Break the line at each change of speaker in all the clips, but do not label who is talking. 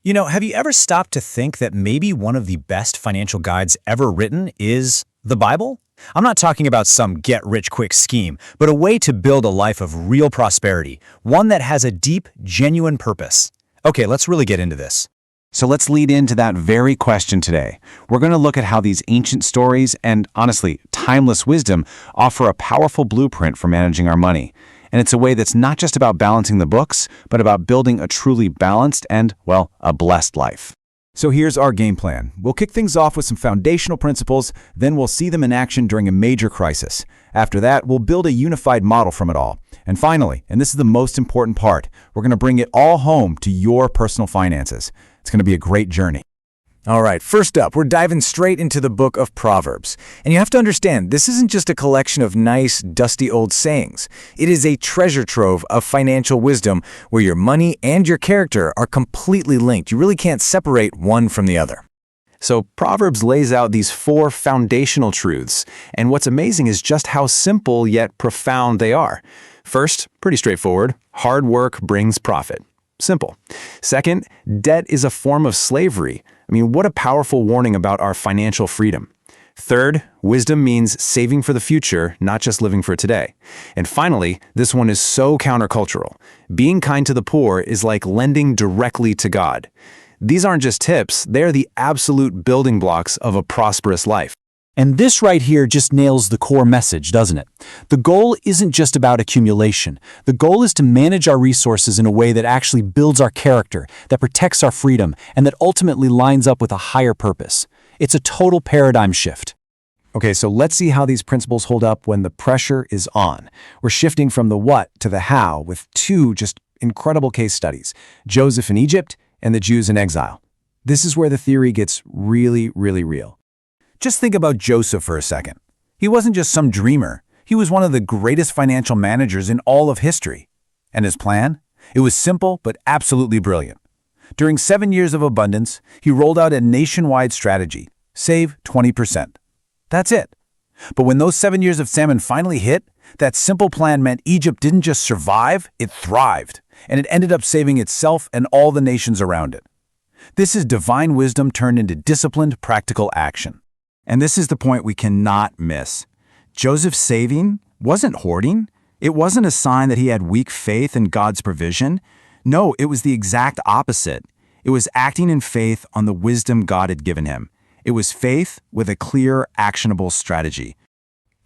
Have you ever stopped to think that maybe one of the best financial guides ever written is the Bible? I'm not talking about some get-rich-quick scheme, but a way to build a life of real prosperity, one that has a deep, genuine purpose. Okay, let's really get into this.
So let's lead into that very question today. We're going to look at how these ancient stories and, honestly, timeless wisdom offer a powerful blueprint for managing our money. And it's a way that's not just about balancing the books, but about building a truly balanced and, well, a blessed life.
So here's our game plan. We'll kick things off with some foundational principles, then we'll see them in action during a major crisis. After that, we'll build a unified model from it all. And finally, and this is the most important part, we're going to bring it all home to your personal finances. It's going to be a great journey.
All right, first up, we're diving straight into the book of Proverbs. And you have to understand, this isn't just a collection of nice, dusty old sayings. It is a treasure trove of financial wisdom where your money and your character are completely linked. You really can't separate one from the other.
So Proverbs lays out these 4 foundational truths, and what's amazing is just how simple yet profound they are. First, pretty straightforward, hard work brings profit. Simple. Second, debt is a form of slavery. What a powerful warning about our financial freedom. Third, wisdom means saving for the future, not just living for today. And finally, this one is so countercultural. Being kind to the poor is like lending directly to God. These aren't just tips, they're the absolute building blocks of a prosperous life.
And this right here just nails the core message, doesn't it? The goal isn't just about accumulation. The goal is to manage our resources in a way that actually builds our character, that protects our freedom, and that ultimately lines up with a higher purpose. It's a total paradigm shift. Okay, so let's see how these principles hold up when the pressure is on. We're shifting from the what to the how with 2 just incredible case studies, Joseph in Egypt and the Jews in exile. This is where the theory gets really, really real.
Just think about Joseph for a second. He wasn't just some dreamer. He was one of the greatest financial managers in all of history. And his plan? It was simple but absolutely brilliant. During 7 years of abundance, he rolled out a nationwide strategy: save 20%. That's it. But when those 7 years of famine finally hit, that simple plan meant Egypt didn't just survive, it thrived. And it ended up saving itself and all the nations around it. This is divine wisdom turned into disciplined, practical action. And this is the point we cannot miss. Joseph's saving wasn't hoarding. It wasn't a sign that he had weak faith in God's provision. No, it was the exact opposite. It was acting in faith on the wisdom God had given him. It was faith with a clear, actionable strategy.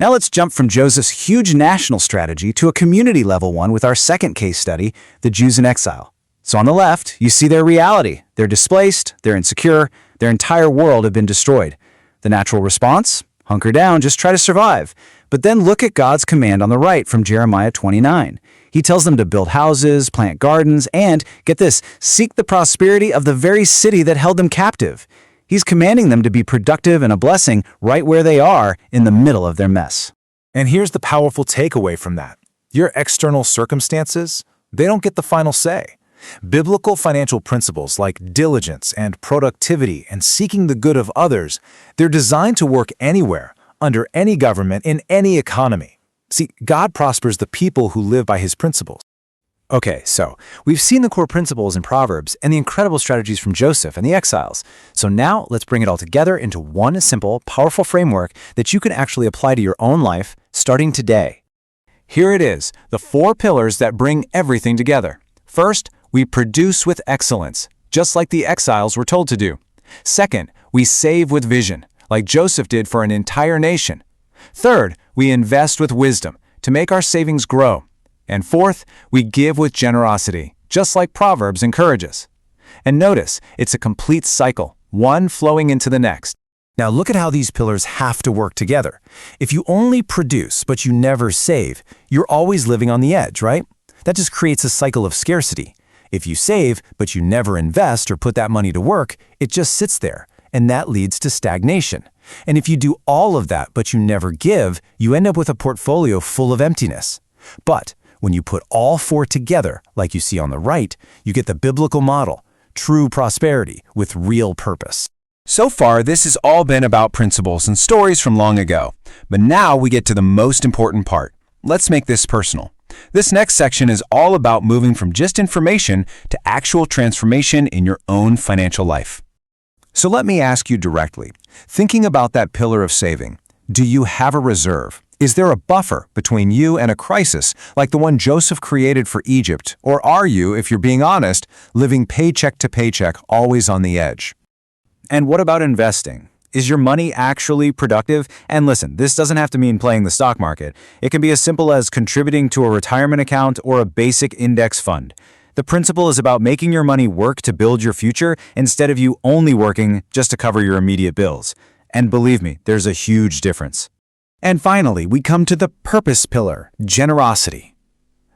Now let's jump from Joseph's huge national strategy to a community-level one with our second case study, the Jews in exile. So on the left, you see their reality. They're displaced, they're insecure, their entire world had been destroyed. The natural response? Hunker down, just try to survive. But then look at God's command on the right from Jeremiah 29. He tells them to build houses, plant gardens, and, get this, seek the prosperity of the very city that held them captive. He's commanding them to be productive and a blessing right where they are in the middle of their mess.
And here's the powerful takeaway from that. Your external circumstances, they don't get the final say. Biblical financial principles like diligence and productivity and seeking the good of others, they're designed to work anywhere, under any government, in any economy. See, God prospers the people who live by his principles.
Okay, so we've seen the core principles in Proverbs and the incredible strategies from Joseph and the exiles. So now let's bring it all together into one simple, powerful framework that you can actually apply to your own life starting today. Here it is, the 4 pillars that bring everything together. First, we produce with excellence, just like the exiles were told to do. Second, we save with vision, like Joseph did for an entire nation. Third, we invest with wisdom to make our savings grow. And fourth, we give with generosity, just like Proverbs encourages. And notice, it's a complete cycle, one flowing into the next. Now look at how these pillars have to work together. If you only produce but you never save, you're always living on the edge, right? That just creates a cycle of scarcity. If you save, but you never invest or put that money to work, it just sits there, and that leads to stagnation. And if you do all of that, but you never give, you end up with a portfolio full of emptiness. But when you put all 4 together, like you see on the right, you get the biblical model, true prosperity with real purpose. So far, this has all been about principles and stories from long ago. But now we get to the most important part. Let's make this personal. This next section is all about moving from just information to actual transformation in your own financial life. So let me ask you directly, thinking about that pillar of saving, do you have a reserve? Is there a buffer between you and a crisis like the one Joseph created for Egypt? Or are you, if you're being honest, living paycheck to paycheck, always on the edge? And what about investing? Is your money actually productive? And listen, this doesn't have to mean playing the stock market. It can be as simple as contributing to a retirement account or a basic index fund. The principle is about making your money work to build your future instead of you only working just to cover your immediate bills. And believe me, there's a huge difference. And finally, we come to the purpose pillar, generosity.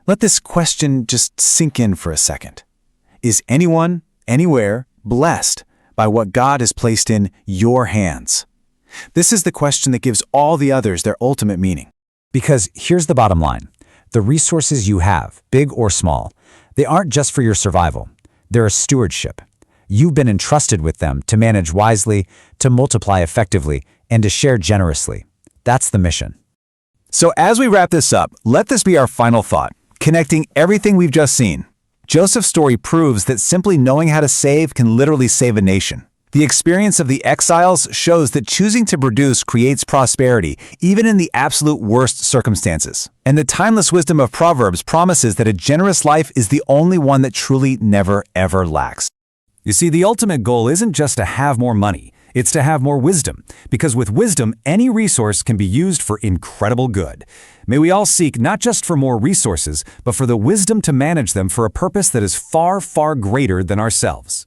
Let this question just sink in for a second. Is anyone, anywhere, blessed by what God has placed in your hands? This is the question that gives all the others their ultimate meaning.
Because here's the bottom line. The resources you have, big or small, they aren't just for your survival. They're a stewardship. You've been entrusted with them to manage wisely, to multiply effectively, and to share generously. That's the mission.
So as we wrap this up, let this be our final thought, connecting everything we've just seen. Joseph's story proves that simply knowing how to save can literally save a nation. The experience of the exiles shows that choosing to produce creates prosperity, even in the absolute worst circumstances. And the timeless wisdom of Proverbs promises that a generous life is the only one that truly never, ever lacks. You see, the ultimate goal isn't just to have more money, it's to have more wisdom, because with wisdom, any resource can be used for incredible good. May we all seek not just for more resources, but for the wisdom to manage them for a purpose that is far, far greater than ourselves.